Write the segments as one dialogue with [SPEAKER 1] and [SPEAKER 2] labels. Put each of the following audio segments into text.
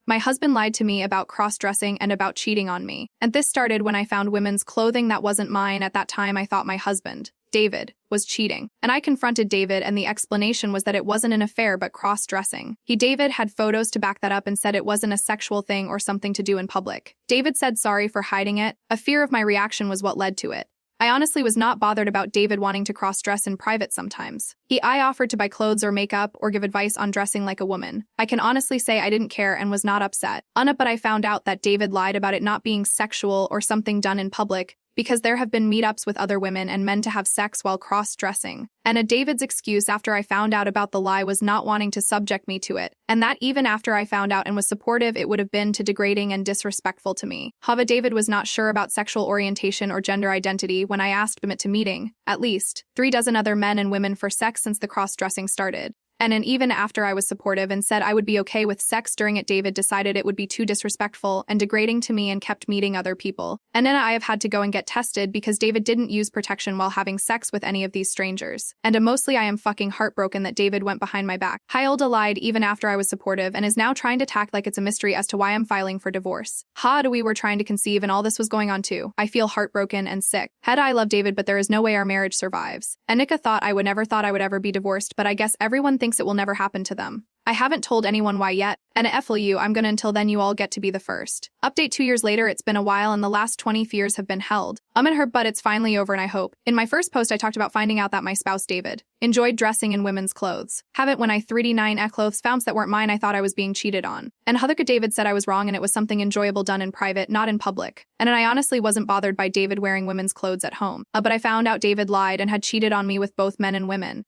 [SPEAKER 1] My husband lied to me about cross-dressing and about cheating on me. And this started when I found women's clothing that wasn't mine. At that time, I thought my husband, David, was cheating. And I confronted David, and the explanation was that it wasn't an affair but cross-dressing. David had photos to back that up and said it wasn't a sexual thing or something to do in public. David said sorry for hiding it. A fear of my reaction was what led to it. I honestly was not bothered about David wanting to cross-dress in private sometimes. I offered to buy clothes or makeup or give advice on dressing like a woman. I can honestly say I didn't care and was not upset. But I found out that David lied about it not being sexual or something done in public, because there have been meetups with other women and men to have sex while cross-dressing. And David's excuse after I found out about the lie was not wanting to subject me to it, and that even after I found out and was supportive, it would have been too degrading and disrespectful to me. David was not sure about sexual orientation or gender identity when I asked him to meeting at least 36 other men and women for sex since the cross-dressing started. And even after I was supportive and said I would be okay with sex during it, David decided it would be too disrespectful and degrading to me and kept meeting other people. And then I have had to go and get tested because David didn't use protection while having sex with any of these strangers. And mostly I am fucking heartbroken that David went behind my back. Hilda lied even after I was supportive and is now trying to act like it's a mystery as to why I'm filing for divorce. We were trying to conceive and all this was going on too. I feel heartbroken and sick. I love David, but there is no way our marriage survives. And Nika thought I would ever be divorced, but I guess everyone thinks it will never happen to them. I haven't told anyone why yet, and you, I'm gonna until then you all get to be the first. Update 2 years later, it's been a while and the last 20 years have been held. In her, but it's finally over and I hope. In my first post, I talked about finding out that my spouse, David, enjoyed dressing in women's clothes. When I 3D9 clothes found that weren't mine, I thought I was being cheated on. And David said I was wrong and it was something enjoyable done in private, not in public. And I honestly wasn't bothered by David wearing women's clothes at home. But I found out David lied and had cheated on me with both men and women.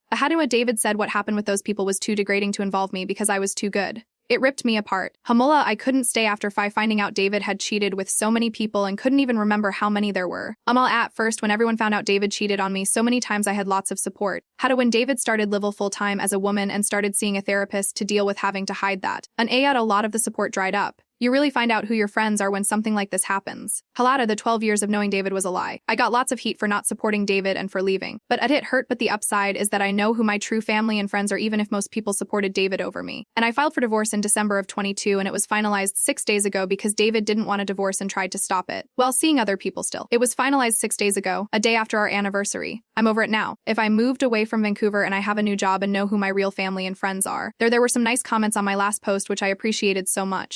[SPEAKER 1] David said what happened with those people was too degrading to involve me because I was too good. It ripped me apart. I couldn't stay after finding out David had cheated with so many people and couldn't even remember how many there were. At first, when everyone found out David cheated on me so many times, I had lots of support. When David started living full-time as a woman and started seeing a therapist to deal with having to hide that. A lot of the support dried up. You really find out who your friends are when something like this happens. The 12 years of knowing David was a lie. I got lots of heat for not supporting David and for leaving. But it hurt, but the upside is that I know who my true family and friends are, even if most people supported David over me. And I filed for divorce in December of 22 and it was finalized 6 days ago because David didn't want a divorce and tried to stop it. While seeing other people still. It was finalized 6 days ago, a day after our anniversary. I'm over it now. If I moved away from Vancouver and I have a new job and know who my real family and friends are. There were some nice comments on my last post which I appreciated so much.